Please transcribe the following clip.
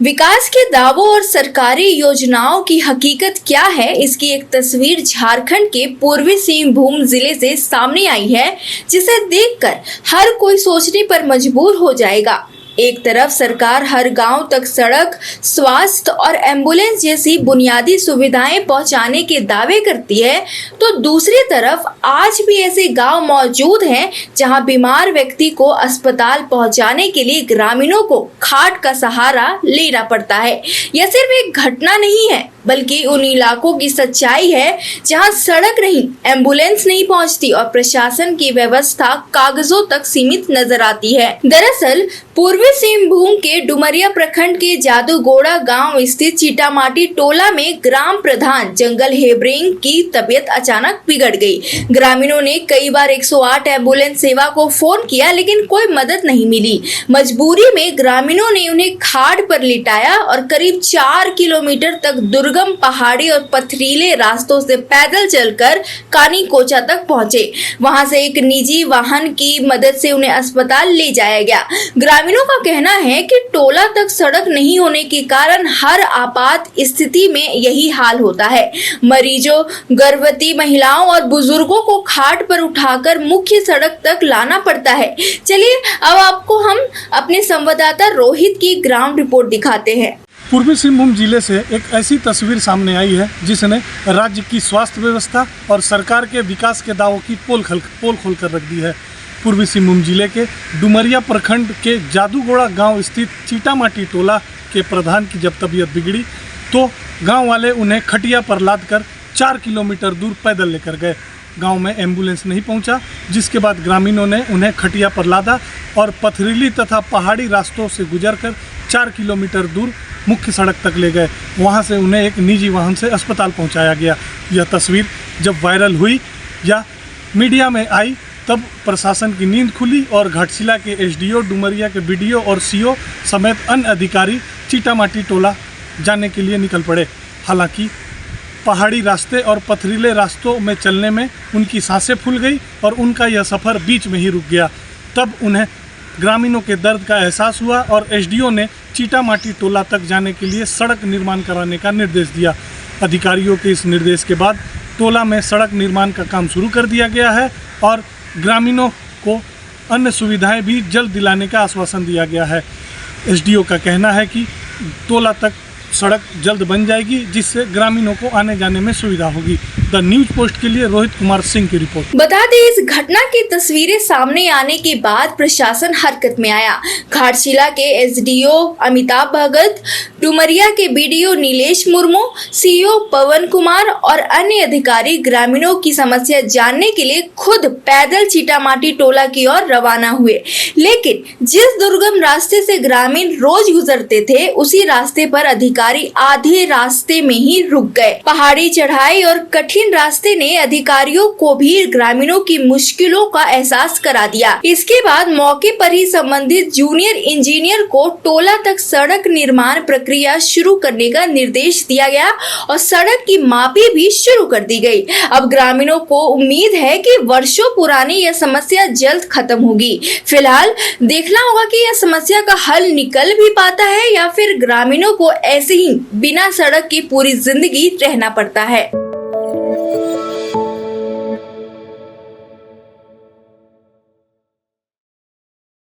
विकास के दावों और सरकारी योजनाओं की हकीकत क्या है, इसकी एक तस्वीर झारखंड के पूर्वी सिंहभूम जिले से सामने आई है, जिसे देखकर हर कोई सोचने पर मजबूर हो जाएगा। एक तरफ सरकार हर गांव तक सड़क, स्वास्थ्य और एम्बुलेंस जैसी बुनियादी सुविधाएं पहुंचाने के दावे करती है, तो दूसरी तरफ आज भी ऐसे गांव मौजूद हैं जहां बीमार व्यक्ति को अस्पताल पहुंचाने के लिए ग्रामीणों को खाट का सहारा लेना पड़ता है। यह सिर्फ एक घटना नहीं है, बल्कि उन इलाकों की सच्चाई है जहां सड़क नहीं, एम्बुलेंस नहीं पहुंचती और प्रशासन की व्यवस्था कागजों तक सीमित नजर आती है। दरअसल पूर्वी सिंहभूम के डुमरिया प्रखंड के जादूगोड़ा गांव स्थित चीटामाटी टोला में ग्राम प्रधान जंगल हेब्रेंग की तबीयत अचानक बिगड़ गई। ग्रामीणों ने कई बार 108 एम्बुलेंस सेवा को फोन किया, लेकिन कोई मदद नहीं मिली। मजबूरी में ग्रामीणों ने उन्हें खाट पर लिटाया और करीब 4 किलोमीटर तक दुर्गम पहाड़ी और पथरीले रास्तों से पैदल चलकर कानी कोचा तक पहुंचे। वहां से एक निजी वाहन की मदद से उन्हें अस्पताल ले जाया गया। ग्रामीणों का कहना है कि टोला तक सड़क नहीं होने के कारण हर आपात स्थिति में यही हाल होता है। मरीजों, गर्भवती महिलाओं और बुजुर्गों को खाट पर उठाकर मुख्य सड़क तक लाना पड़ता है। चलिए अब आपको हम अपने संवाददाता रोहित की ग्राउंड रिपोर्ट दिखाते हैं। पूर्वी सिंहभूम जिले से एक ऐसी तस्वीर सामने आई है जिसने राज्य की स्वास्थ्य व्यवस्था और सरकार के विकास के दावों की पोल खोल कर रख दी है। पूर्वी सिंहभूम जिले के डुमरिया प्रखंड के जादूगोड़ा गांव स्थित चीटामाटी टोला के प्रधान की जब तबीयत बिगड़ी तो गांव वाले उन्हें खटिया पर लादकर 4 किलोमीटर दूर पैदल लेकर गए। गांव में एम्बुलेंस नहीं पहुंचा, जिसके बाद ग्रामीणों ने उन्हें खटिया पर लादा और पथरीली तथा पहाड़ी रास्तों से गुजरकर 4 किलोमीटर दूर मुख्य सड़क तक ले गए। वहां से उन्हें एक निजी वाहन से अस्पताल पहुंचाया गया। यह तस्वीर जब वायरल हुई या मीडिया में आई तब प्रशासन की नींद खुली और घाटशिला के एसडीओ, डुमरिया के बीडीओ और सीओ समेत अन्य अधिकारी चीटामाटी टोला जाने के लिए निकल पड़े। हालांकि पहाड़ी रास्ते और पथरीले रास्तों में चलने में उनकी सांसें फूल गई और उनका यह सफ़र बीच में ही रुक गया। तब उन्हें ग्रामीणों के दर्द का एहसास हुआ और एसडीओ ने चीटामाटी टोला तक जाने के लिए सड़क निर्माण कराने का निर्देश दिया। अधिकारियों के इस निर्देश के बाद टोला में सड़क निर्माण का काम शुरू कर दिया गया है और ग्रामीणों को अन्य सुविधाएं भी जल्द दिलाने का आश्वासन दिया गया है। एसडीओ का कहना है कि टोला तक सड़क जल्द बन जाएगी, जिससे ग्रामीणों को आने जाने में सुविधा होगी। द न्यूज पोस्ट के लिए रोहित कुमार सिंह की रिपोर्ट। बता दें, इस घटना की तस्वीरें सामने आने के बाद प्रशासन हरकत में आया। घाटशिला के एसडीओ अमिताभ भगत, डुमरिया के बीडीओ नीलेश मुर्मू, सीओ पवन कुमार और अन्य अधिकारी ग्रामीणों की समस्या जानने के लिए खुद पैदल चीटामाटी टोला की ओर रवाना हुए। लेकिन जिस दुर्गम रास्ते से ग्रामीण रोज गुजरते थे, उसी रास्ते पर अधिकारी आधे रास्ते में ही रुक गए। पहाड़ी चढ़ाई और कठिन रास्ते ने अधिकारियों को भी ग्रामीणों की मुश्किलों का एहसास करा दिया। इसके बाद मौके पर ही संबंधित जूनियर इंजीनियर को टोला तक सड़क निर्माण प्रक्रिया शुरू करने का निर्देश दिया गया और सड़क की मापी भी शुरू कर दी गई। अब ग्रामीणों को उम्मीद है कि वर्षों पुरानी यह समस्या जल्द खत्म होगी। फिलहाल देखना होगा कि यह समस्या का हल निकल भी पाता है या फिर ग्रामीणों को ऐसे ही बिना सड़क की पूरी जिंदगी रहना पड़ता है।